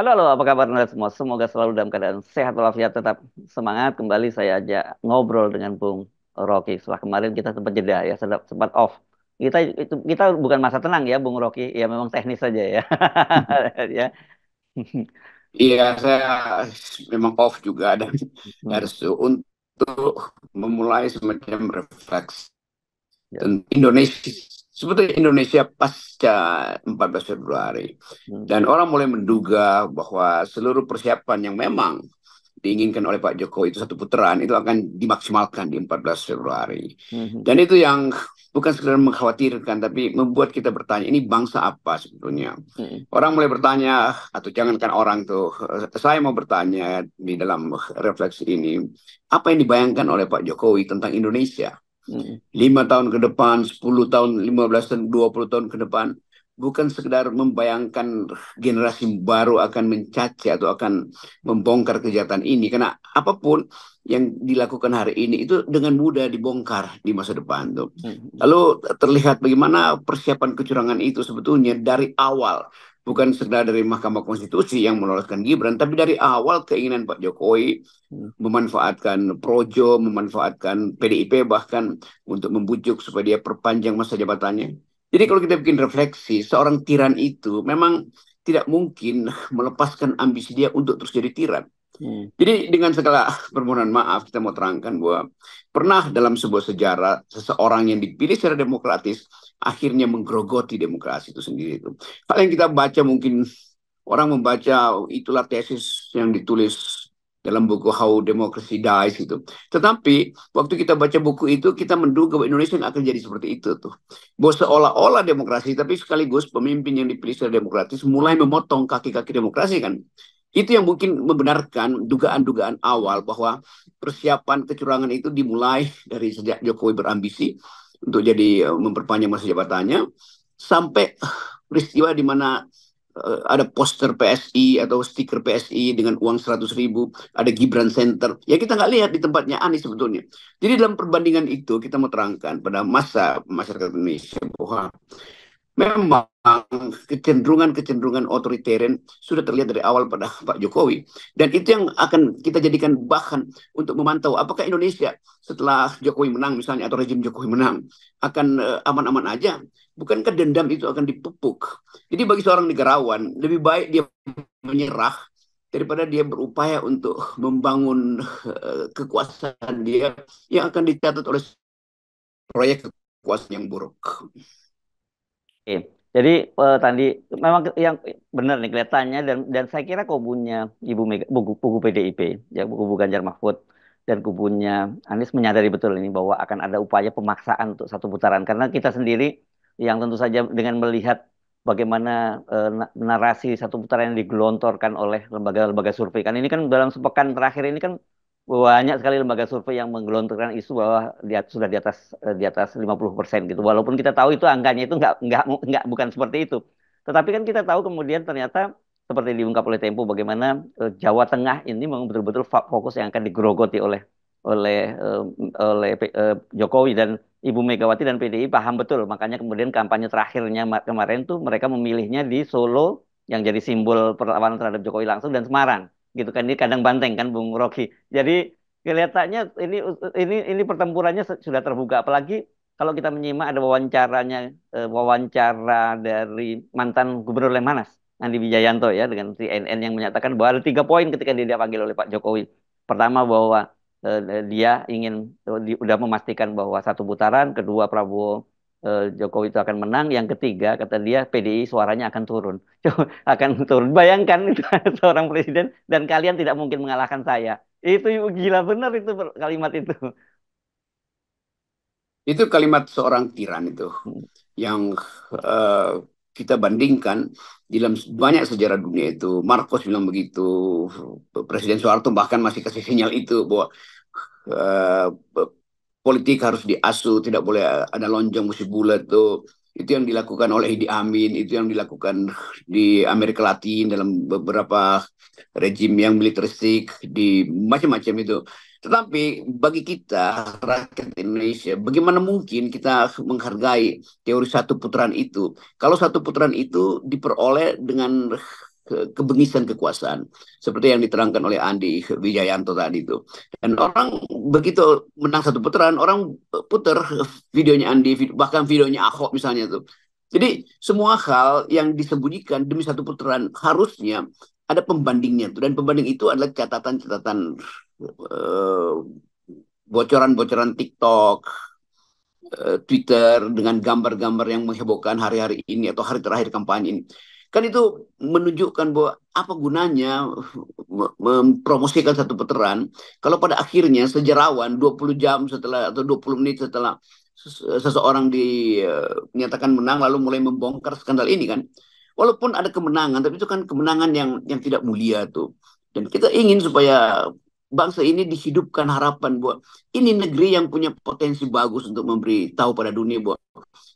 Halo, halo, apa kabar Anda semua? Semoga selalu dalam keadaan sehat walafiat, tetap semangat. Kembali saya ajak ngobrol dengan Bung Rocky. Setelah kemarin kita sempat jeda ya, sempat off. Kita bukan masa tenang ya, Bung Rocky. Ya memang teknis saja ya. Ya. Iya, saya memang off juga dan Hmm, harus untuk memulai semacam refleksi ya. tentang Indonesia. Sebetulnya Indonesia pasca 14 Februari. Hmm, Dan orang mulai menduga bahwa seluruh persiapan yang memang diinginkan oleh Pak Jokowi itu satu putaran itu akan dimaksimalkan di 14 Februari. hmm, Dan itu yang bukan sekedar mengkhawatirkan tapi membuat kita bertanya ini bangsa apa sebetulnya. hmm, Orang mulai bertanya atau jangankan orang tuh saya mau bertanya di dalam refleksi ini apa yang dibayangkan oleh Pak Jokowi tentang Indonesia hmm, 5 tahun ke depan, 10 tahun, 15 tahun, 20 tahun ke depan, bukan sekedar membayangkan generasi baru akan mencaci atau akan membongkar kejahatan ini. Karena apapun yang dilakukan hari ini itu dengan mudah dibongkar di masa depan tuh. hmm, Lalu terlihat bagaimana persiapan kecurangan itu sebetulnya dari awal. Bukan sekedar dari Mahkamah Konstitusi yang meloloskan Gibran, tapi dari awal keinginan Pak Jokowi hmm, memanfaatkan Projo, memanfaatkan PDIP bahkan untuk membujuk supaya dia perpanjang masa jabatannya. Jadi kalau kita bikin refleksi, seorang tiran itu memang tidak mungkin melepaskan ambisi dia untuk terus jadi tiran. hmm, Jadi dengan segala permohonan maaf kita mau terangkan bahwa pernah dalam sebuah sejarah seseorang yang dipilih secara demokratis akhirnya menggerogoti demokrasi itu sendiri itu. Hal yang kita baca mungkin orang membaca itulah tesis yang ditulis dalam buku How Democracy Dies itu. Tetapi waktu kita baca buku itu kita menduga bahwa Indonesia nggak akan jadi seperti itu tuh. Bahwa seolah-olah demokrasi tapi sekaligus pemimpin yang dipilih secara demokratis mulai memotong kaki-kaki demokrasi kan. Itu yang mungkin membenarkan dugaan-dugaan awal bahwa persiapan kecurangan itu dimulai dari sejak Jokowi berambisi untuk jadi memperpanjang masa jabatannya sampai peristiwa di mana ada poster PSI atau stiker PSI dengan uang 100.000, ada Gibran Center. Ya kita nggak lihat di tempatnya Anies sebetulnya. Jadi dalam perbandingan itu kita mau terangkan pada masa masyarakat Indonesia bahwa memang kecenderungan-kecenderungan otoritarian sudah terlihat dari awal pada Pak Jokowi. Dan itu yang akan kita jadikan bahan untuk memantau apakah Indonesia setelah Jokowi menang misalnya atau rejim Jokowi menang akan aman-aman aja. Bukankah dendam itu akan dipupuk? Jadi bagi seorang negarawan lebih baik dia menyerah daripada dia berupaya untuk membangun kekuasaan dia yang akan dicatat oleh proyek kekuasaan yang buruk. oke. Jadi tadi memang yang benar nih kelihatannya dan saya kira kubunya Ibu Mega, buku PDIP, ya kubu Ganjar Mahfud dan kubunya Anies menyadari betul ini bahwa akan ada upaya pemaksaan untuk satu putaran karena kita sendiri yang tentu saja dengan melihat bagaimana narasi satu putaran yang digelontorkan oleh lembaga-lembaga survei kan ini kan dalam sepekan terakhir ini kan banyak sekali lembaga survei yang menggelontorkan isu bahwa sudah di atas 50% gitu. Walaupun kita tahu itu angkanya itu nggak bukan seperti itu. Tetapi kan kita tahu kemudian ternyata seperti diungkap oleh Tempo bagaimana Jawa Tengah ini memang betul-betul fokus yang akan digerogoti oleh Jokowi dan Ibu Megawati dan PDI paham betul. Makanya kemudian kampanye terakhirnya kemarin tuh mereka memilihnya di Solo yang jadi simbol perlawanan terhadap Jokowi langsung dan Semarang gitu kan ini kadang banteng kan Bung Rocky. Jadi kelihatannya ini pertempurannya sudah terbuka apalagi kalau kita menyimak ada wawancara dari mantan Gubernur Lemhanas Andi Wijayanto ya dengan CNN yang menyatakan bahwa ada 3 poin ketika dia dipanggil oleh Pak Jokowi. Pertama bahwa dia ingin udah memastikan bahwa satu putaran, kedua Prabowo Jokowi itu akan menang, yang ketiga kata dia PDI suaranya akan turun. Akan turun. Bayangkan itu seorang presiden dan kalian tidak mungkin mengalahkan saya. Itu gila benar itu kalimat itu. Itu kalimat seorang tiran itu Hmm, yang uh, kita bandingkan di dalam banyak sejarah dunia itu. Marcos bilang begitu, Presiden Soeharto bahkan masih kasih sinyal itu bahwa uh, politik harus diasuh, tidak boleh ada lonjong musuh bulat tuh. Itu yang dilakukan oleh Idi Amin, itu yang dilakukan di Amerika Latin dalam beberapa rejim yang militeristik di macam-macam itu. Tetapi bagi kita rakyat Indonesia, bagaimana mungkin kita menghargai teori satu putaran itu? Kalau satu putaran itu diperoleh dengan kebengisan kekuasaan seperti yang diterangkan oleh Andi Wijayanto tadi itu. Dan orang begitu menang satu putaran, orang putar videonya Andi, bahkan videonya Ahok misalnya tuh. Jadi semua hal yang disembunyikan demi satu putaran harusnya ada pembandingnya tuh, dan pembanding itu adalah catatan-catatan eh, bocoran-bocoran TikTok, Twitter dengan gambar-gambar yang menghebohkan hari-hari ini atau hari terakhir kampanye ini. Kan itu menunjukkan bahwa apa gunanya mempromosikan satu putaran kalau pada akhirnya sejarawan 20 jam setelah atau 20 menit setelah seseorang dinyatakan menang lalu mulai membongkar skandal ini kan. Walaupun ada kemenangan, tapi itu kan kemenangan yang tidak mulia tuh. Dan kita ingin supaya bangsa ini dihidupkan harapan bahwa ini negeri yang punya potensi bagus untuk memberi tahu pada dunia bahwa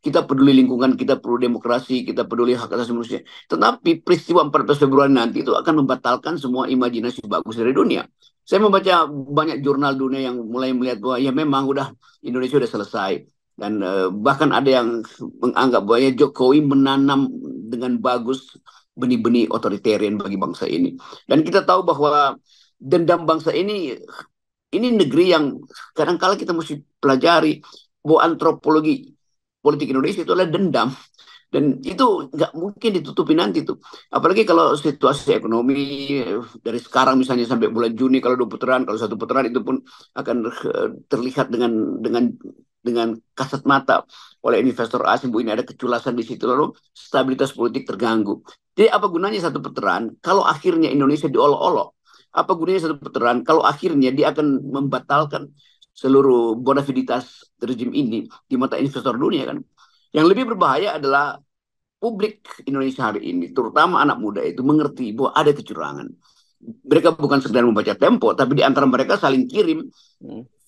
kita peduli lingkungan, kita perlu demokrasi, kita peduli hak asasi manusia. Tetapi peristiwa 14 Februari nanti itu akan membatalkan semua imajinasi bagus dari dunia. Saya membaca banyak jurnal dunia yang mulai melihat bahwa ya memang udah Indonesia udah selesai. Dan bahkan ada yang menganggap bahwa ya Jokowi menanam dengan bagus benih-benih otoritarian bagi bangsa ini. Dan kita tahu bahwa dendam bangsa ini negeri yang kadang-kala kita mesti pelajari bahwa antropologi politik Indonesia itu adalah dendam, dan itu nggak mungkin ditutupi nanti tuh, apalagi kalau situasi ekonomi dari sekarang misalnya sampai bulan Juni kalau 2 putaran, kalau 1 putaran itu pun akan terlihat dengan kasat mata oleh investor asing bu, ini ada keculasan di situ, lalu stabilitas politik terganggu. Jadi apa gunanya 1 putaran kalau akhirnya Indonesia diolok-olok? Apa gunanya 1 putaran kalau akhirnya dia akan membatalkan seluruh bonaviditas rezim ini di mata investor dunia kan? Yang lebih berbahaya adalah publik Indonesia hari ini, terutama anak muda itu mengerti bahwa ada kecurangan. Mereka bukan sekedar membaca Tempo, tapi di antara mereka saling kirim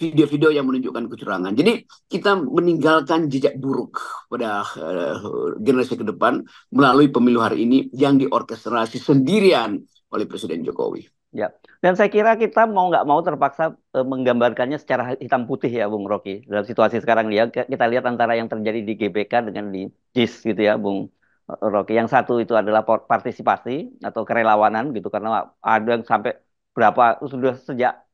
video-video yang menunjukkan kecurangan. Jadi kita meninggalkan jejak buruk pada generasi ke depan melalui pemilu hari ini yang diorkestrasi sendirian oleh Presiden Jokowi. Ya, dan saya kira kita mau nggak mau terpaksa menggambarkannya secara hitam putih ya, Bung Rocky. Dalam situasi sekarang ya, kita lihat antara yang terjadi di GBK dengan di JIS gitu ya, Bung Rocky. Yang satu itu adalah partisipasi atau kerelawanan gitu, karena ada yang sampai berapa sudah sejak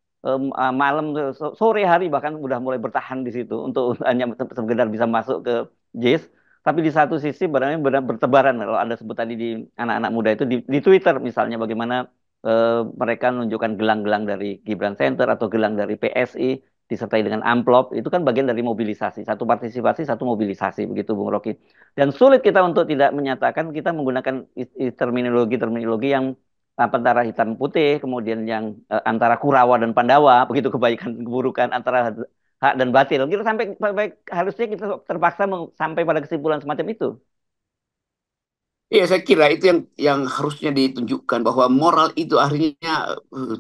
malam sore hari bahkan udah mulai bertahan di situ untuk hanya sekedar bisa masuk ke JIS. Tapi di satu sisi barangnya benar bertebaran kalau Anda sebut tadi di anak-anak muda itu di Twitter misalnya bagaimana mereka menunjukkan gelang-gelang dari Gibran Center atau gelang dari PSI disertai dengan amplop, itu kan bagian dari mobilisasi, satu partisipasi, satu mobilisasi, begitu Bung Rocky. Dan sulit kita untuk tidak menyatakan kita menggunakan terminologi-terminologi yang antara hitam putih, kemudian yang antara Kurawa dan Pandawa, begitu kebaikan keburukan antara hak dan batil. Kita sampai harusnya kita terpaksa sampai pada kesimpulan semacam itu. Iya, saya kira itu yang harusnya ditunjukkan bahwa moral itu akhirnya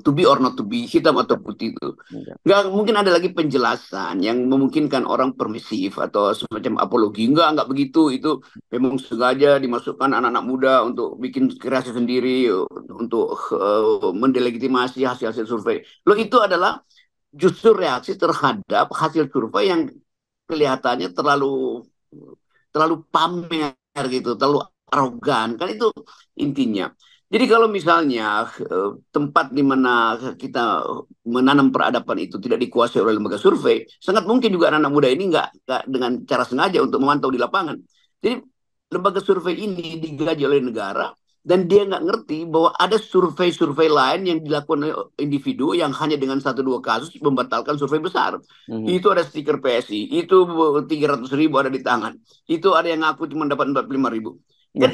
to be or not to be, hitam atau putih itu. Ya. Nggak mungkin ada lagi penjelasan yang memungkinkan orang permisif atau semacam apologi. Nggak begitu. Itu memang sengaja dimasukkan anak-anak muda untuk bikin kreasi sendiri, untuk mendelegitimasi hasil-hasil survei. Loh, itu adalah justru reaksi terhadap hasil survei yang kelihatannya terlalu terlalu pamer gitu, terlalu arogan, kan itu intinya. Jadi kalau misalnya tempat di mana kita menanam peradaban itu tidak dikuasai oleh lembaga survei, sangat mungkin juga anak-anak muda ini nggak dengan cara sengaja untuk memantau di lapangan. Jadi lembaga survei ini digaji oleh negara, dan dia nggak ngerti bahwa ada survei-survei lain yang dilakukan oleh individu yang hanya dengan 1-2 kasus membatalkan survei besar. Itu ada stiker PSI, itu 300.000 ada di tangan, itu ada yang ngaku cuma dapat 45.000. Kan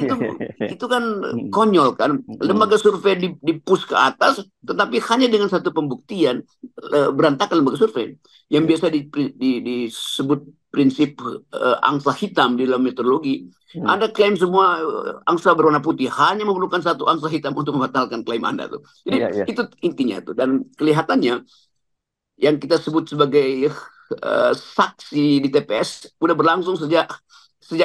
itu kan konyol kan. Lembaga survei di-push ke atas, tetapi hanya dengan satu pembuktian berantakan lembaga survei yang biasa disebut prinsip angsa hitam di dalam metodologi. Anda klaim semua angsa berwarna putih, hanya memerlukan satu angsa hitam untuk membatalkan klaim Anda tuh. Jadi itu intinya tuh, dan kelihatannya yang kita sebut sebagai saksi di TPS udah berlangsung sejak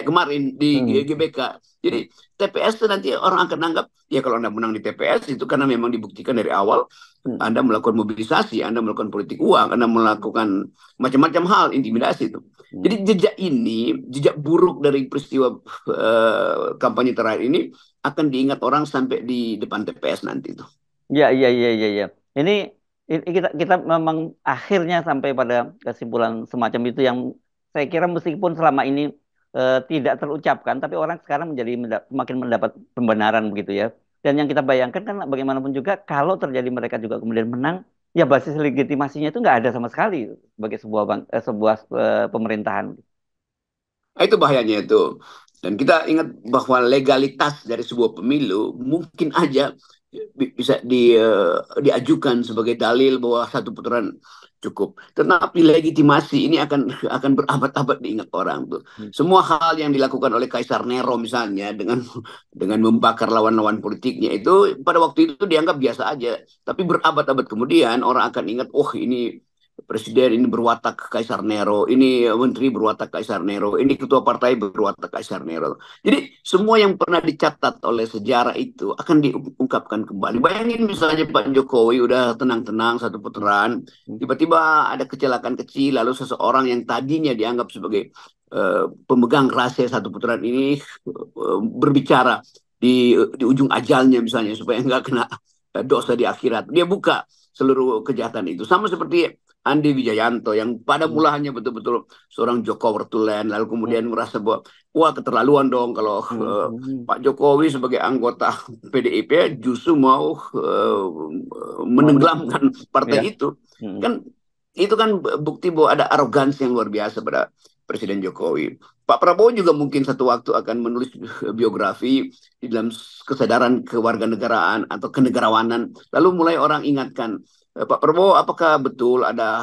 kemarin di GBK. Jadi TPS itu nanti orang akan anggap, ya kalau Anda menang di TPS itu karena memang dibuktikan dari awal Anda melakukan mobilisasi, Anda melakukan politik uang, Anda melakukan macam-macam hal, intimidasi itu. Jadi jejak buruk dari peristiwa kampanye terakhir ini akan diingat orang sampai di depan TPS nanti itu. Iya, iya, iya, iya, iya. Ini, ini kita kita memang akhirnya sampai pada kesimpulan semacam itu yang saya kira meskipun selama ini tidak terucapkan, tapi orang sekarang menjadi semakin mendapat pembenaran begitu ya. Dan yang kita bayangkan kan bagaimanapun juga kalau terjadi mereka juga kemudian menang, ya basis legitimasinya itu nggak ada sama sekali sebagai sebuah sebuah pemerintahan. Nah, itu bahayanya itu. Dan kita ingat bahwa legalitas dari sebuah pemilu mungkin aja bisa diajukan sebagai dalil bahwa satu putaran cukup. Tetapi legitimasi ini akan berabad-abad diingat orang tuh. Hmm. Semua hal yang dilakukan oleh Kaisar Nero misalnya dengan membakar lawan-lawan politiknya itu pada waktu itu dianggap biasa aja. Tapi berabad-abad kemudian orang akan ingat, oh ini presiden ini berwatak Kaisar Nero, ini menteri berwatak Kaisar Nero, ini ketua partai berwatak Kaisar Nero. Jadi semua yang pernah dicatat oleh sejarah itu akan diungkapkan kembali. Bayangin misalnya Pak Jokowi udah tenang-tenang satu Hmm. putaran, Hmm. tiba-tiba ada kecelakaan kecil, lalu seseorang yang tadinya dianggap sebagai pemegang rahasia satu putaran ini berbicara di ujung ajalnya misalnya supaya nggak kena dosa di akhirat. Dia buka seluruh kejahatan itu. Sama seperti Andi Wijayanto yang pada Hmm. mulanya betul-betul seorang Jokowi Tulen, lalu Hmm. kemudian merasa bahwa wah keterlaluan dong kalau Hmm. Hmm. Pak Jokowi sebagai anggota PDIP justru mau Hmm. menenggelamkan Ya. partai itu. Hmm. Kan itu kan bukti bahwa ada arogansi yang luar biasa pada Presiden Jokowi. Pak Prabowo juga mungkin satu waktu akan menulis biografi di dalam kesadaran kewarganegaraan atau kenegarawanan. Lalu mulai orang ingatkan, Pak Prabowo, apakah betul ada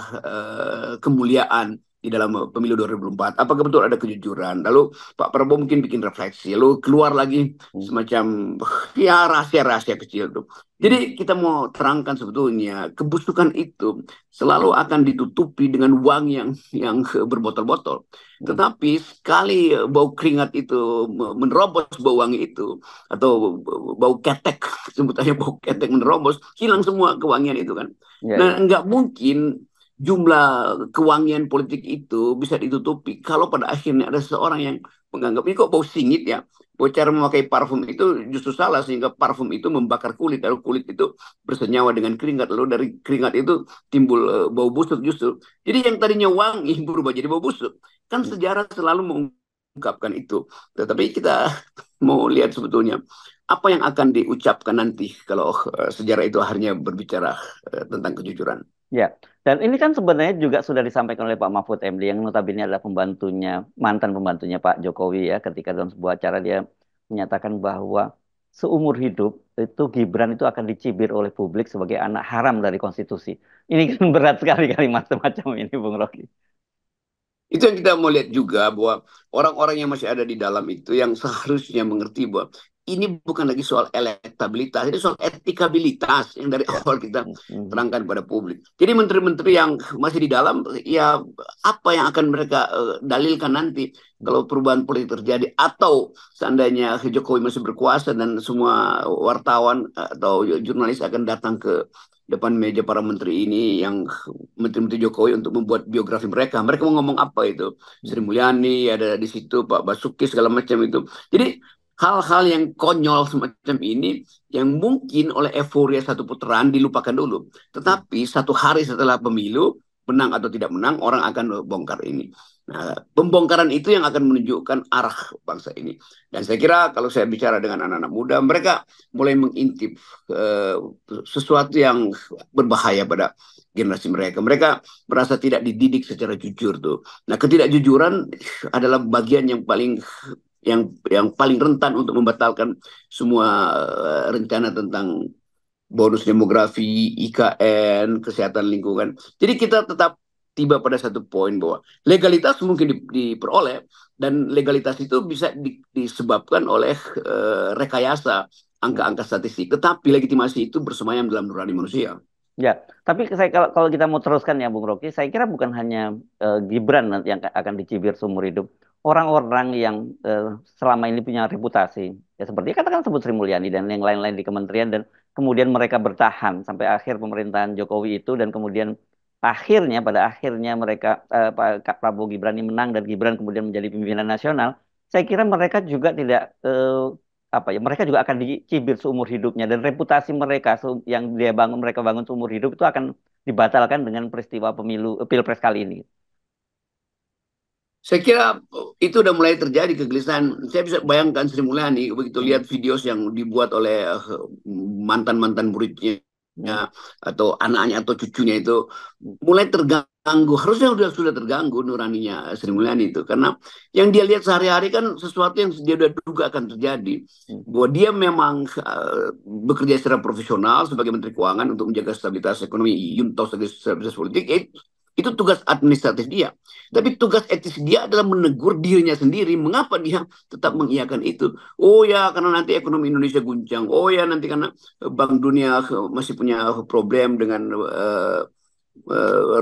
kemuliaan di dalam pemilu 2024? Apakah betul ada kejujuran? Lalu Pak Prabowo mungkin bikin refleksi, lalu keluar lagi Hmm. semacam ya rahasia-rahasia kecil tuh. Hmm. Jadi kita mau terangkan sebetulnya kebusukan itu selalu akan ditutupi dengan uang yang berbotol-botol. Hmm. Tetapi sekali bau keringat itu menerobos bau wangi itu atau bau ketek, sebutannya bau ketek menerobos, hilang semua kewangian itu kan. Ya, Nah, ya. nggak mungkin jumlah kewangian politik itu bisa ditutupi kalau pada akhirnya ada seseorang yang menganggap ini kok bau singit ya. Bahwa cara memakai parfum itu justru salah sehingga parfum itu membakar kulit lalu kulit itu bersenyawa dengan keringat lalu dari keringat itu timbul bau busuk justru. Jadi yang tadinya wangi berubah jadi bau busuk. Kan Hmm. sejarah selalu mengungkapkan itu. Tetapi kita mau lihat sebetulnya apa yang akan diucapkan nanti kalau sejarah itu akhirnya berbicara tentang kejujuran. Ya, dan ini kan sebenarnya juga sudah disampaikan oleh Pak Mahfud MD yang notabene adalah pembantunya, mantan pembantunya Pak Jokowi ya, ketika dalam sebuah acara dia menyatakan bahwa seumur hidup itu Gibran itu akan dicibir oleh publik sebagai anak haram dari konstitusi. Ini kan berat sekali kalimat semacam ini, Bung Rocky. Itu yang kita mau lihat juga bahwa orang-orang yang masih ada di dalam itu yang seharusnya mengerti bahwa ini bukan lagi soal elektabilitas, ini soal etikabilitas yang dari Ya. awal kita Mhm. terangkan pada publik. Jadi menteri-menteri yang masih di dalam, ya apa yang akan mereka dalilkan nanti kalau perubahan politik terjadi atau seandainya Jokowi masih berkuasa dan semua wartawan atau jurnalis akan datang ke depan meja para menteri ini yang menteri-menteri Jokowi untuk membuat biografi mereka. Mereka mau ngomong apa itu? Sri Mhm. Mulyani ada di situ, Pak Basuki segala macam itu. Jadi hal-hal yang konyol semacam ini yang mungkin oleh euforia satu putaran dilupakan dulu. Mhm. Tetapi satu hari setelah pemilu, menang atau tidak menang, orang akan bongkar ini. Nah, pembongkaran itu yang akan menunjukkan arah bangsa ini. Dan saya kira kalau saya bicara dengan anak-anak muda, mereka mulai mengintip uh, sesuatu yang berbahaya pada generasi mereka. Mereka merasa tidak dididik secara jujur tuh. Nah, ketidakjujuran adalah bagian yang paling rentan untuk membatalkan semua rencana tentang bonus demografi, IKN, kesehatan lingkungan. Jadi kita tetap tiba pada satu poin bahwa legalitas mungkin diperoleh dan legalitas itu bisa disebabkan oleh rekayasa Mhm. angka-angka statistik. Tetapi legitimasi itu bersemayam dalam nurani manusia. Ya, tapi saya kalau kita mau teruskan ya Bung Rocky, saya kira bukan hanya Gibran nanti yang akan dicibir seumur hidup. Orang-orang yang selama ini punya reputasi, ya seperti katakan sebut Sri Mulyani dan yang lain-lain di kementerian dan kemudian mereka bertahan sampai akhir pemerintahan Jokowi itu dan kemudian akhirnya pada akhirnya mereka Pak Prabowo Gibran ini menang dan Gibran kemudian menjadi pimpinan nasional. Saya kira mereka juga tidak apa ya, mereka juga akan dicibir seumur hidupnya dan reputasi mereka yang mereka bangun seumur hidup itu akan dibatalkan dengan peristiwa pilpres kali ini. Saya kira itu udah mulai terjadi kegelisahan. Saya bisa bayangkan Sri Mulyani begitu Hmm, lihat video yang dibuat oleh mantan-mantan muridnya hmm, atau anaknya atau cucunya itu hmm, mulai terganggu. Harusnya sudah terganggu nuraninya Sri hmm, Mulyani itu karena yang dia lihat sehari-hari kan sesuatu yang dia udah duga akan terjadi. hmm. Bahwa dia memang bekerja secara profesional sebagai Menteri Keuangan untuk menjaga stabilitas ekonomi, Yuntos sebagai stabilitas politik, itu tugas administratif dia. Hmm, Tapi tugas etis dia adalah menegur dirinya sendiri. Mengapa dia tetap hmm. mengiyakan itu? Oh ya, karena nanti ekonomi Indonesia guncang. Oh ya, nanti karena Bank Dunia masih punya problem dengan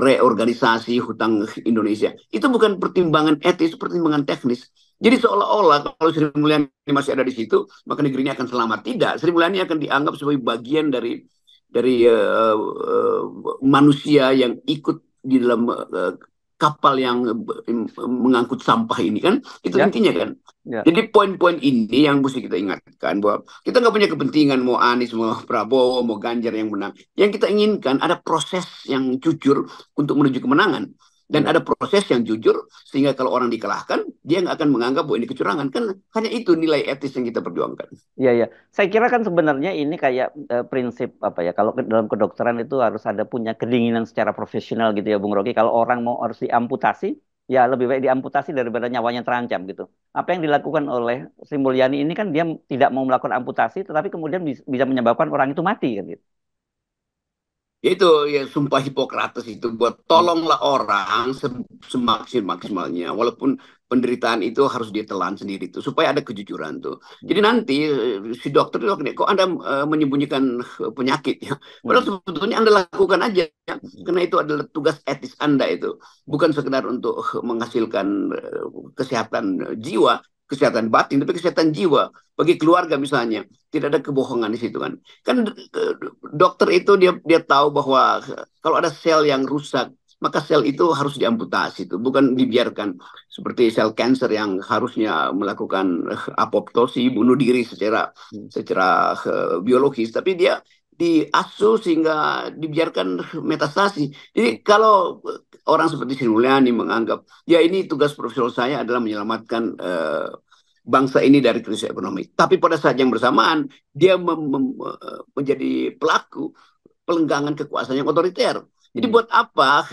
reorganisasi hutang Indonesia. Itu bukan pertimbangan etis, pertimbangan teknis. Jadi Hmm. seolah-olah kalau Sri Mulyani masih ada di situ, maka negerinya akan selamat. Tidak, Sri Mulyani akan dianggap sebagai bagian dari manusia yang ikut di dalam kapal yang mengangkut sampah ini kan itu Ya, intinya kan. ya. Jadi poin-poin ini yang mesti kita ingatkan bahwa kita nggak punya kepentingan mau Anies, mau Prabowo, mau Ganjar yang menang. Yang kita inginkan ada proses yang jujur untuk menuju kemenangan. Dan Benar. ada proses yang jujur sehingga kalau orang dikalahkan, dia nggak akan menganggap bahwa ini kecurangan. Kan hanya itu nilai etis yang kita perjuangkan. Iya, iya. Saya kira kan sebenarnya ini kayak prinsip apa ya? Kalau dalam kedokteran itu harus ada punya kedinginan secara profesional gitu ya, Bung Rocky. Kalau orang mau harus diamputasi, ya lebih baik diamputasi daripada nyawanya terancam gitu. Apa yang dilakukan oleh Sri Mulyani ini kan dia tidak mau melakukan amputasi, tetapi kemudian bisa menyebabkan orang itu mati kan gitu. Ya itu ya sumpah Hipokrates itu buat Hmm, tolonglah orang semaksimal-maksimalnya walaupun penderitaan itu harus dia telan sendiri tuh supaya ada kejujuran tuh. Jadi hmm, nanti si dokter itu kok Anda menyembunyikan penyakit ya. Padahal hmm, sebetulnya Anda lakukan aja ya. hmm, Karena itu adalah tugas etis Anda itu. Bukan sekedar untuk menghasilkan kesehatan jiwa, kesehatan batin, tapi kesehatan jiwa bagi keluarga misalnya. Tidak ada kebohongan di situ kan. Kan dokter itu dia tahu bahwa kalau ada sel yang rusak maka sel itu harus diamputasi itu bukan dibiarkan seperti sel kanker yang harusnya melakukan apoptosi bunuh diri secara hmm. secara biologis tapi dia diasuh sehingga dibiarkan metastasi. Jadi kalau orang seperti Sri Mulyani menganggap ya ini tugas profesional saya adalah menyelamatkan bangsa ini dari krisis ekonomi. Tapi pada saat yang bersamaan dia menjadi pelaku pelenggangan kekuasaan yang otoriter. Jadi Hmm. buat apa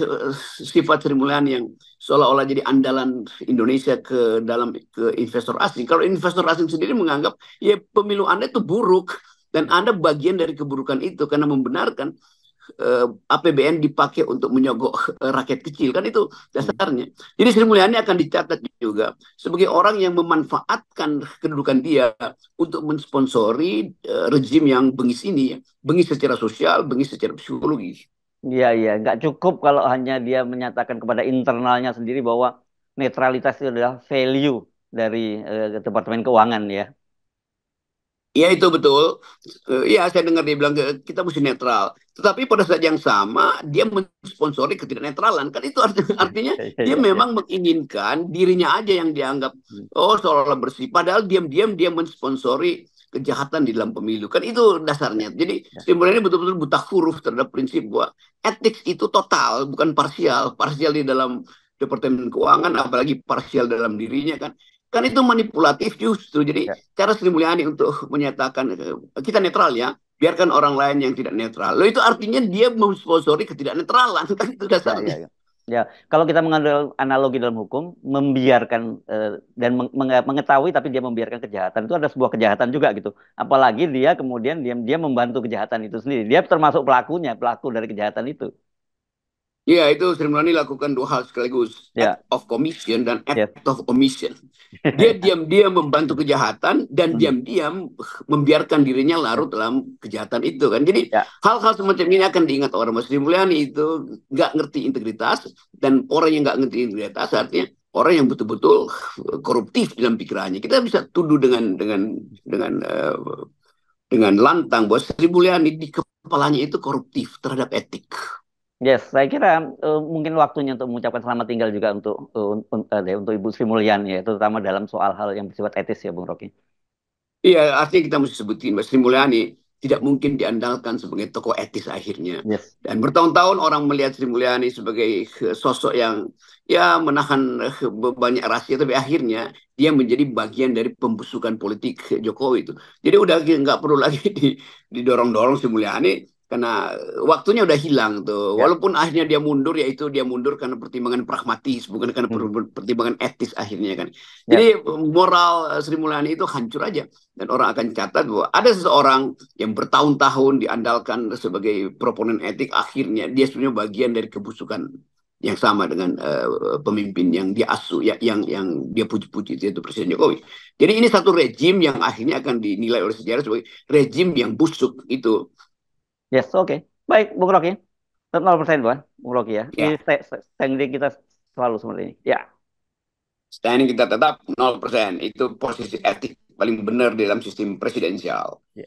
sifat Sri Mulyani yang seolah-olah jadi andalan Indonesia ke dalam ke investor asing? Kalau investor asing sendiri menganggap ya pemilu Anda itu buruk dan Anda bagian dari keburukan itu karena membenarkan APBN dipakai untuk menyogok rakyat kecil kan itu Hmm. dasarnya. Jadi Sri Mulyani akan dicatat juga sebagai orang yang memanfaatkan kedudukan dia untuk mensponsori rezim yang bengis ini ya. Bengis secara sosial, bengis secara psikologi. Iya, iya. Nggak cukup kalau hanya dia menyatakan kepada internalnya sendiri bahwa netralitas itu adalah value dari Departemen Keuangan ya. Iya itu betul. Iya saya dengar dia bilang kita mesti netral. Tetapi pada saat yang sama dia mensponsori ketidaknetralan. Kan itu artinya Iya, iya, dia iya, iya. memang menginginkan dirinya aja yang dianggap Hmm. oh seolah-olah bersih. Padahal diam-diam dia mensponsori kejahatan di dalam pemilu. Kan itu Ya, dasarnya. Jadi ya. sebenarnya betul-betul buta huruf terhadap prinsip bahwa etik itu total, bukan parsial. Parsial di dalam Departemen Keuangan, apalagi parsial dalam dirinya kan. Kan itu manipulatif justru. Jadi Ya, cara Sri Mulyani untuk menyatakan kita netral ya, biarkan orang lain yang tidak netral. Loh itu artinya dia mensponsori ketidaknetralan kan itu ya, ya, dasarnya. ya. Ya, kalau kita mengambil analogi dalam hukum, membiarkan dan mengetahui tapi dia membiarkan kejahatan itu ada sebuah kejahatan juga gitu. Apalagi dia kemudian diam-diam membantu kejahatan itu sendiri. Dia termasuk pelakunya, pelaku dari kejahatan itu. Iya itu Sri Mulyani lakukan dua hal sekaligus, act Ya, of commission dan act ya. of omission. Dia diam-diam membantu kejahatan dan Hmm. diam-diam membiarkan dirinya larut dalam kejahatan itu kan. Jadi Ya, hal-hal semacam ini akan diingat orang. Mas Sri Mulyani itu nggak ngerti integritas dan orang yang nggak ngerti integritas artinya orang yang betul-betul koruptif dalam pikirannya. Kita bisa tuduh dengan lantang bahwa Sri Mulyani di kepalanya itu koruptif terhadap etik. yes, saya kira mungkin waktunya untuk mengucapkan selamat tinggal juga untuk Ibu Sri Mulyani ya, terutama dalam soal hal yang bersifat etis ya, Bung Rocky. Iya, artinya kita mesti sebutin Mbak Sri Mulyani tidak mungkin diandalkan sebagai tokoh etis akhirnya. Yes. Dan bertahun-tahun orang melihat Sri Mulyani sebagai sosok yang ya menahan banyak rahasia, tapi akhirnya dia menjadi bagian dari pembusukan politik Jokowi itu. Jadi udah nggak perlu lagi didorong-dorong Sri Mulyani karena waktunya udah hilang tuh. Ya. Walaupun akhirnya dia mundur, yaitu dia mundur karena pertimbangan pragmatis, bukan karena Hmm. pertimbangan etis akhirnya kan. Ya. Jadi moral Sri Mulyani itu hancur aja. Dan orang akan catat bahwa ada seseorang yang bertahun-tahun diandalkan sebagai proponen etik, akhirnya dia sebenarnya bagian dari kebusukan yang sama dengan pemimpin yang dia asuh, ya, yang dia puji-puji itu Presiden Jokowi. Jadi ini satu rejim yang akhirnya akan dinilai oleh sejarah sebagai rejim yang busuk itu. Yes. Oke. Baik, Bung Rocky. 0% Bang, Bung Rocky ya. Ini Ya, standing kita selalu seperti ini. Ya. standing kita tetap 0%. Itu posisi etik paling benar dalam sistem presidensial. Ya.